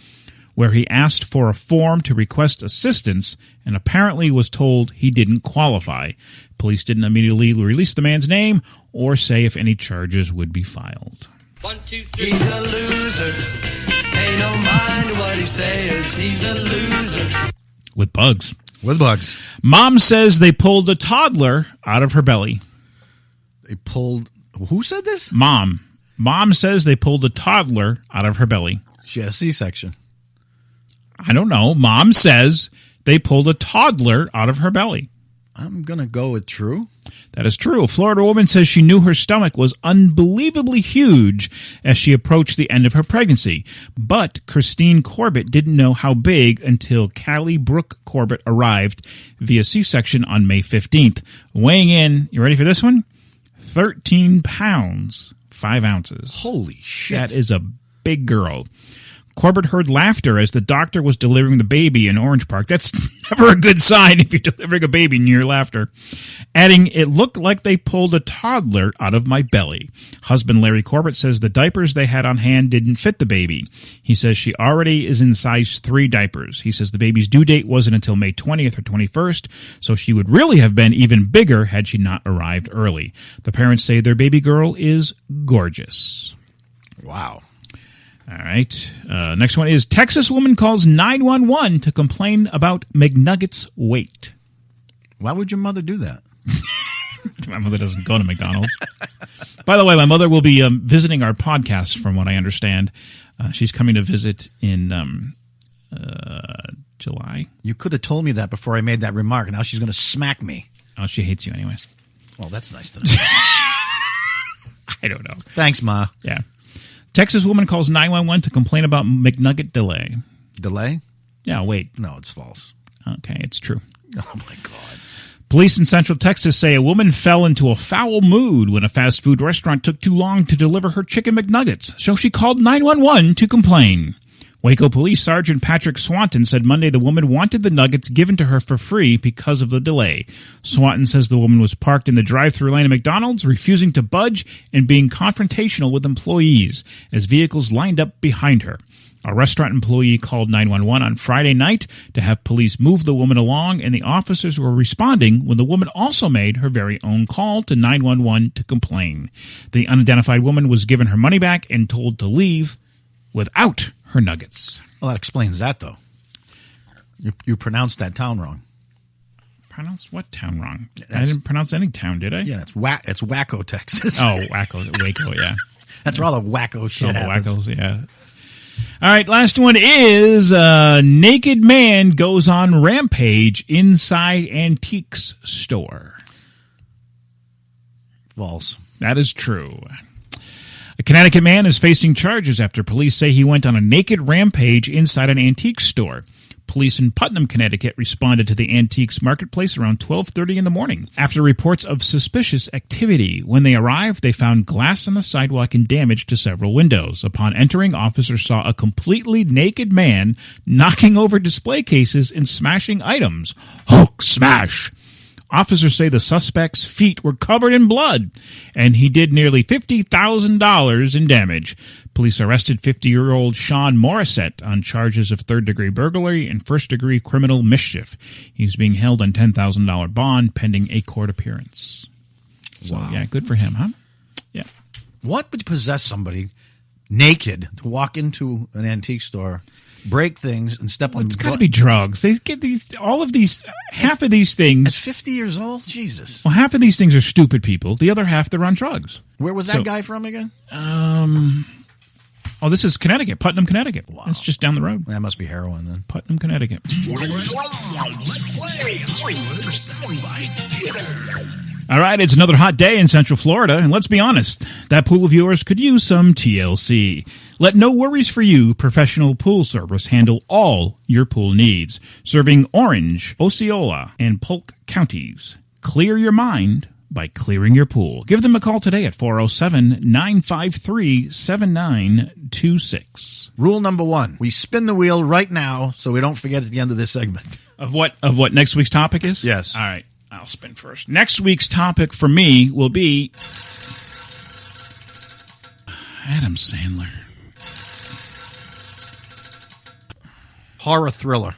where he asked for a form to request assistance and apparently was told he didn't qualify. Police didn't immediately release the man's name or say if any charges would be filed. 1, 2, 3. He's a loser. Ain't no mind what he says. He's a loser. With bugs. With bugs. Mom says they pulled a toddler out of her belly. They pulled... Who said this? Mom. Mom says they pulled a toddler out of her belly. She had a C-section. I don't know. Mom says they pulled a toddler out of her belly. I'm going to go with true. That is true. A Florida woman says she knew her stomach was unbelievably huge as she approached the end of her pregnancy. But Christine Corbett didn't know how big until Callie Brooke Corbett arrived via C-section on May 15th. Weighing in, you ready for this one? 13 pounds, 5 ounces. Holy shit. That is a big girl. Corbett heard laughter as the doctor was delivering the baby in Orange Park. That's never a good sign if you're delivering a baby and you hear laughter. Adding, it looked like they pulled a toddler out of my belly. Husband Larry Corbett says the diapers they had on hand didn't fit the baby. He says she already is in size 3 diapers. He says the baby's due date wasn't until May 20th or 21st, so she would really have been even bigger had she not arrived early. The parents say their baby girl is gorgeous. Wow. All right. Next one is Texas woman calls 911 to complain about McNuggets weight. Why would your mother do that? My mother doesn't go to McDonald's. By the way, my mother will be visiting our podcast, from what I understand. She's coming to visit in July. You could have told me that before I made that remark. Now she's going to smack me. Oh, she hates you anyways. Well, that's nice to know. I don't know. Thanks, Ma. Yeah. Texas woman calls 911 to complain about McNugget delay. Delay? Yeah, wait. No, it's false. Okay, it's true. Oh, my God. Police in Central Texas say a woman fell into a foul mood when a fast food restaurant took too long to deliver her chicken McNuggets, so she called 911 to complain. Waco Police Sergeant Patrick Swanton said Monday the woman wanted the nuggets given to her for free because of the delay. Swanton says the woman was parked in the drive-thru lane of McDonald's, refusing to budge and being confrontational with employees as vehicles lined up behind her. A restaurant employee called 911 on Friday night to have police move the woman along, and the officers were responding when the woman also made her very own call to 911 to complain. The unidentified woman was given her money back and told to leave without her nuggets. Well, that explains that, though. You pronounced that town wrong. Pronounced what town wrong? I didn't pronounce any town, did I? Yeah, it's Waco, Texas. Oh, Waco, yeah. That's where all the wacko shit happens. Wackos, yeah. All right, last one is naked man goes on rampage inside antiques store. False. That is true. A Connecticut man is facing charges after police say he went on a naked rampage inside an antique store. Police in Putnam, Connecticut responded to the antiques marketplace around 12:30 in the morning after reports of suspicious activity. When they arrived, they found glass on the sidewalk and damage to several windows. Upon entering, officers saw a completely naked man knocking over display cases and smashing items. Hulk smash! Officers say the suspect's feet were covered in blood, and he did nearly $50,000 in damage. Police arrested 50-year-old Sean Morissette on charges of third-degree burglary and first-degree criminal mischief. He's being held on $10,000 bond pending a court appearance. So, yeah, good for him, huh? Yeah. What would possess somebody naked to walk into an antique store, break things, and step on? It's got to be drugs. They get half of these things. At 50 years old? Jesus. Well, half of these things are stupid people. The other half, they're on drugs. Where was that guy from again? This is Connecticut, Putnam, Connecticut. Wow. It's just down the road. That must be heroin then. Putnam, Connecticut. All right, it's another hot day in Central Florida, and let's be honest, that pool of yours could use some TLC. Let No Worries For You Professional Pool Service handle all your pool needs, serving Orange, Osceola, and Polk counties. Clear your mind by clearing your pool. Give them a call today at 407-953-7926. Rule number 1, we spin the wheel right now so we don't forget at the end of this segment. Of what next week's topic is? Yes. All right. I'll spin first. Next week's topic for me will be Adam Sandler. Horror thriller.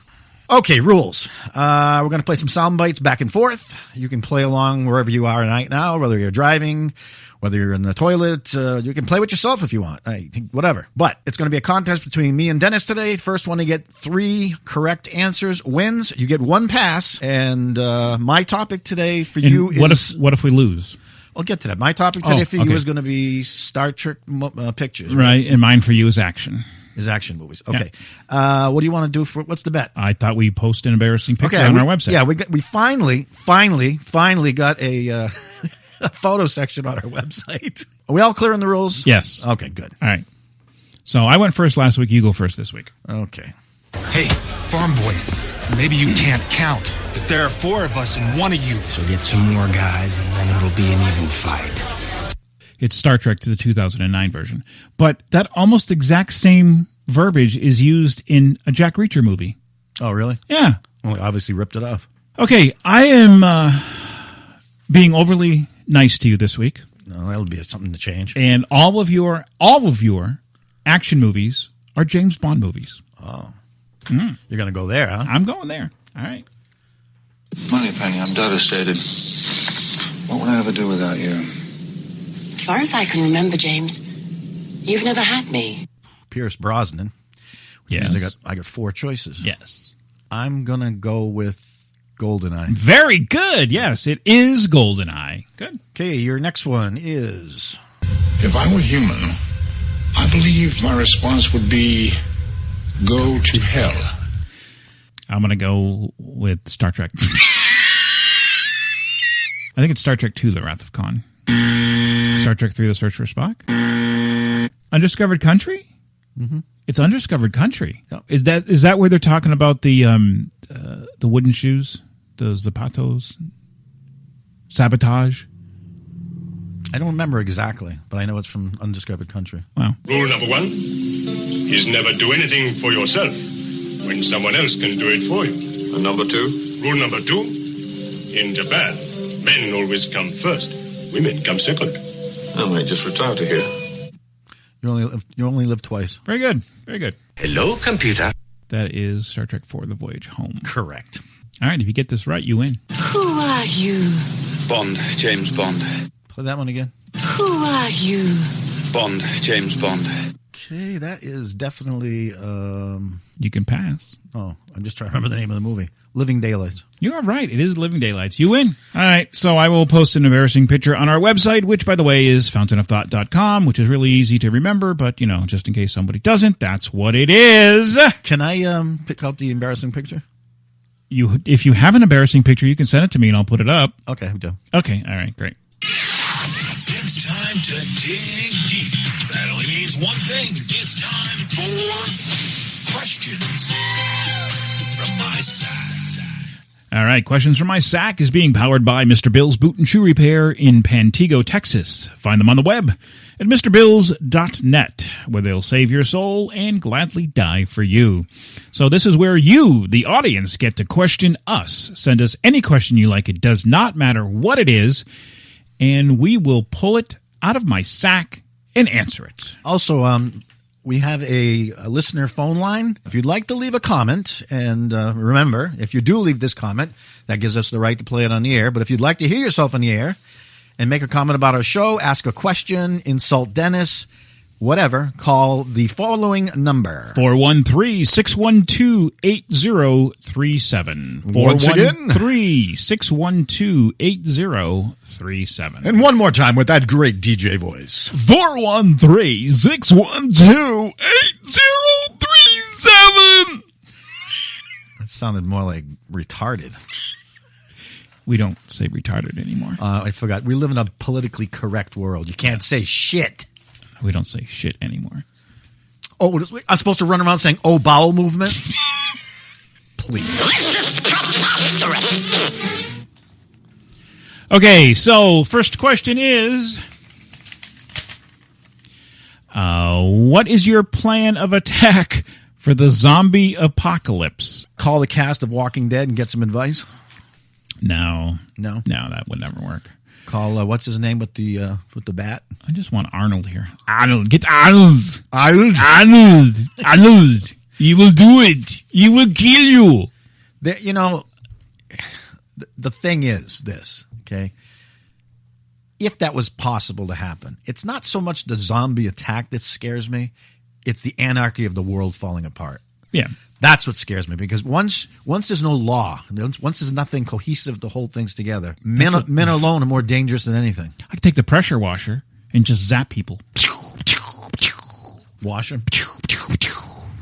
Okay, rules. We're going to play some sound bites back and forth. You can play along wherever you are right now, whether you're driving, whether you're in the toilet. You can play with yourself if you want. Whatever. But it's going to be a contest between me and Dennis today. First one to get 3 correct answers wins. You get 1 pass. And my topic today for you is... What if we lose? I'll get to that. My topic today for you is going to be Star Trek pictures. Right, and mine for you is action. Is action movies. Okay. Yeah. What do you want to do for, what's the bet? I thought we post an embarrassing picture on our website. Yeah, we finally got a photo section on our website. Are we all clear on the rules? Yes. Okay, good. All right. So I went first last week. You go first this week. Okay. Hey, farm boy, maybe you can't count, but there are 4 of us and 1 of you. So get some more guys, and then it'll be an even fight. It's Star Trek to the 2009 version. But that almost exact same verbiage is used in a Jack Reacher movie. Oh, really? Yeah. Well, we obviously ripped it off. Okay, I am being overly nice to you this week. No, that'll be something to change. And all of your action movies are James Bond movies. Oh. You're going to go there, huh? I'm going there. All right. Moneypenny, I'm devastated. What would I ever do without you? As far as I can remember, James, you've never had me. Pierce Brosnan. Which means I got 4 choices. Yes. I'm going to go with GoldenEye. Very good. Yes, it is GoldenEye. Good. Okay, your next one is... If I were human, I believe my response would be go to hell. I'm going to go with Star Trek. I think it's Star Trek II, The Wrath of Khan. Star Trek III, The Search for Spock. Undiscovered Country? Mm-hmm. It's Undiscovered Country. Yep. Is that where they're talking about the wooden shoes? The zapatos? Sabotage? I don't remember exactly, but I know it's from Undiscovered Country. Wow. Rule number 1, is never do anything for yourself when someone else can do it for you. And number 2? Rule number 2, in Japan, men always come first, women come second. I might just retire to here. You only live twice. Very good. Very good. Hello, computer. That is Star Trek IV: The Voyage Home. Correct. All right, if you get this right, you win. Who are you? Bond, James Bond. Play that one again. Who are you? Bond, James Bond. Okay, that is definitely... You can pass. Oh, I'm just trying to remember the name of the movie. Living Daylights. You are right. It is Living Daylights. You win. All right. So I will post an embarrassing picture on our website, which, by the way, is fountainofthought.com, which is really easy to remember. But, just in case somebody doesn't, that's what it is. Can I pick out the embarrassing picture? If you have an embarrassing picture, you can send it to me and I'll put it up. Okay, we do. Okay. All right. Great. It's time to dig deep. That only means one thing. It's time for questions from my sack. All right, Questions from My Sack is being powered by Mr. Bill's Boot and Shoe Repair in Pantego, Texas. Find them on the web at mrbills.net, where they'll save your soul and gladly die for you. So this is where you, the audience, get to question us. Send us any question you like. It does not matter what it is, and we will pull it out of my sack and answer it. Also, we have a listener phone line. If you'd like to leave a comment, and remember, if you do leave this comment, that gives us the right to play it on the air. But if you'd like to hear yourself on the air and make a comment about our show, ask a question, insult Dennis, whatever, call the following number. 413-612-8037. Once again? 413-612-8037. And one more time with that great DJ voice. 413-612-8037. That sounded more like retarded. We don't say retarded anymore. I forgot. We live in a politically correct world. You can't say shit. We don't say shit anymore. Oh, I'm supposed to run around saying, oh, bowel movement? Please. Okay, so first question is, what is your plan of attack for the zombie apocalypse? Call the cast of Walking Dead and get some advice? No, that would never work. Call what's his name with the bat? I just want Arnold here. Arnold, get Arnold. Arnold. He will do it. He will kill you. The thing is this. Okay, if that was possible to happen, it's not so much the zombie attack that scares me, it's the anarchy of the world falling apart. Yeah. That's what scares me, because once there's no law, once there's nothing cohesive to hold things together, men alone are more dangerous than anything. I could take the pressure washer and just zap people. Wash them?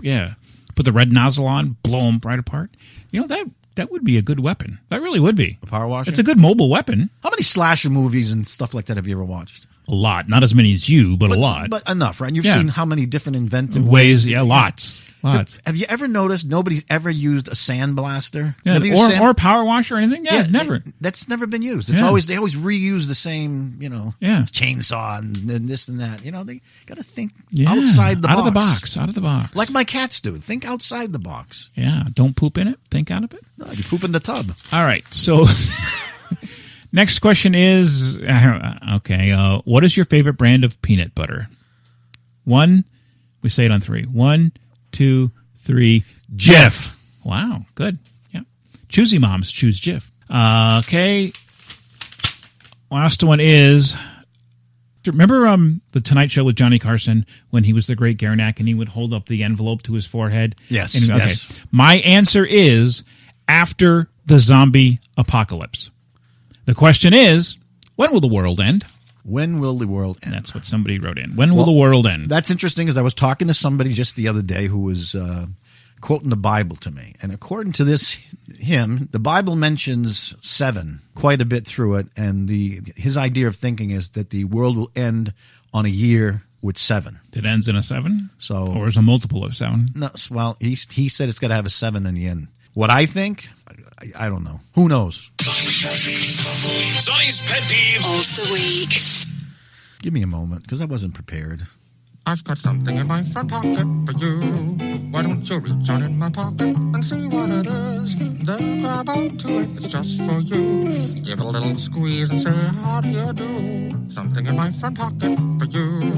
Yeah. Put the red nozzle on, blow them right apart. That would be a good weapon. That really would be. A power washer? It's a good mobile weapon. How many slasher movies and stuff like that have you ever watched? A lot. Not as many as you, but a lot. But enough, right? You've seen how many different inventive ways. Yeah, lots. Have you ever noticed nobody's ever used a sandblaster? Yeah, or a power washer or anything? Yeah, never. That's never been used. It's always they always reuse the same, chainsaw and this and that. They got to think outside the box. Out of the box. Like my cats do. Think outside the box. Yeah, don't poop in it. Think out of it. No, you poop in the tub. All right, so next question is, what is your favorite brand of peanut butter? We say it on 3. 1, 2, 3. Jif. Wow, good. Yeah. Choosy moms choose Jif. Okay. Last one is, remember the Tonight Show with Johnny Carson when he was the great Garnack and he would hold up the envelope to his forehead? Yes. Yes. My answer is after the zombie apocalypse. The question is, when will the world end? When will the world end? That's what somebody wrote in. When will the world end? That's interesting, because I was talking to somebody just the other day who was quoting the Bible to me. And according to this hymn, the Bible mentions 7 quite a bit through it. And his idea of thinking is that the world will end on a year with 7. It ends in a 7? So, or is a multiple of 7? No, well, he said it's got to have a 7 in the end. What I think, I don't know. Who knows? Sonny's pet peeve of the week. Give me a moment, because I wasn't prepared. I've got something in my front pocket for you. Why don't you reach on in my pocket and see what it is? Then grab onto it, it's just for you. Give it a little squeeze and say, how do you do? Something in my front pocket for you.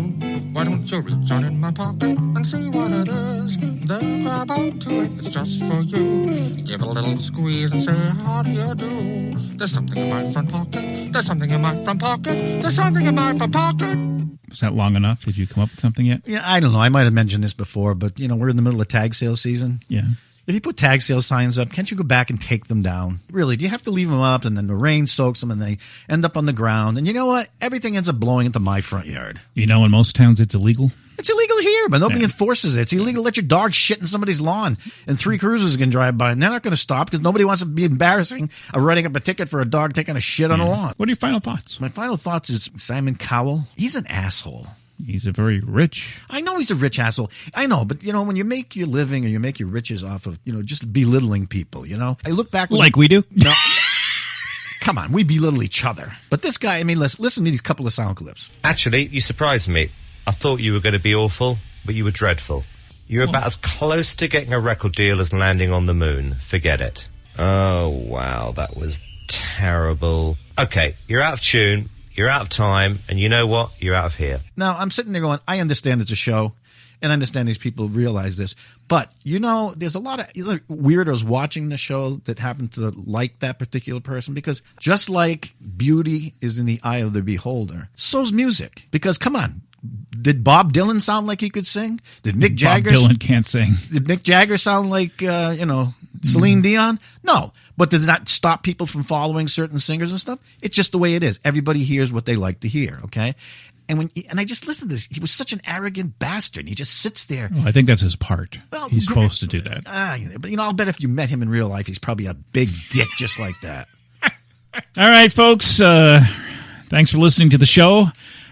Why don't you reach on in my pocket and see what it is? Then grab onto it, it's just for you. Give it a little squeeze and say, how do you do? There's something in my front pocket. There's something in my front pocket. There's something in my front pocket. Was that long enough? Did you come up with something yet? Yeah, I don't know. I might have mentioned this before, but, we're in the middle of tag sale season. Yeah. If you put tag sale signs up, can't you go back and take them down? Really, do you have to leave them up and then the rain soaks them and they end up on the ground? And you know what? Everything ends up blowing into my front yard. In most towns it's illegal? It's illegal here, but nobody enforces it. It's illegal to let your dog shit in somebody's lawn and 3 cruisers can drive by and they're not going to stop because nobody wants to be embarrassing of writing up a ticket for a dog taking a shit on a lawn. What are your final thoughts? My final thoughts is Simon Cowell. He's an asshole. He's a very rich. I know he's a rich asshole. I know, but when you make your living or you make your riches off of, just belittling people, I look back. Like we do? No. Come on, we belittle each other. But this guy, listen to these couple of sound clips. Actually, you surprised me. I thought you were going to be awful, but you were dreadful. You're about as close to getting a record deal as landing on the moon. Forget it. Oh, wow, that was terrible. Okay, you're out of tune. You're out of time, and you know what? You're out of here. Now, I'm sitting there going, I understand it's a show, and I understand these people realize this. But, there's a lot of weirdos watching the show that happen to like that particular person because just like beauty is in the eye of the beholder, so's music. Because, come on, did Bob Dylan sound like he could sing? Did Mick Jagger? Bob Dylan can't sing. Did Mick Jagger sound like, Celine Dion? No. But does that stop people from following certain singers and stuff? It's just the way it is. Everybody hears what they like to hear, okay? And I just listened to this. He was such an arrogant bastard. He just sits there. Well, I think that's his part. Well, he's supposed to do that. But, I'll bet if you met him in real life, he's probably a big dick just like that. All right, folks. Thanks for listening to the show.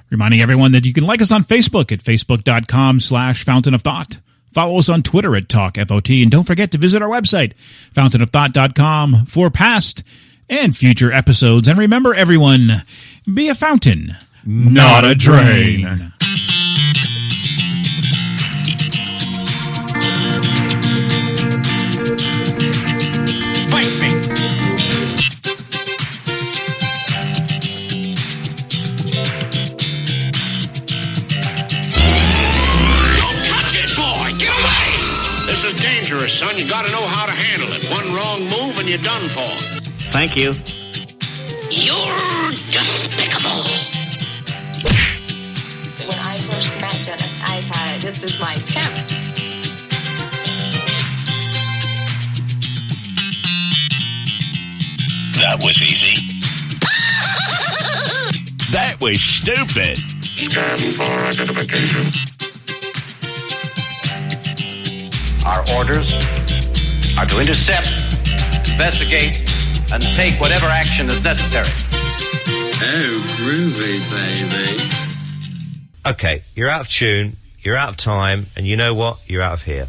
Reminding everyone that you can like us on Facebook at facebook.com/Fountain of Thought. Follow us on Twitter at TalkFOT. And don't forget to visit our website, fountainofthought.com, for past and future episodes. And remember, everyone, be a fountain, not a drain. Fight me! This is dangerous, son. You gotta know how to handle it. One wrong move and you're done for. Thank you. You're despicable. When I first met Dennis, I thought, this is my pimp. That was easy. That was stupid. Scan for identification. Our orders are to intercept, investigate, and take whatever action is necessary. Oh, groovy, baby. Okay, you're out of tune, you're out of time, and you know what? You're out of here.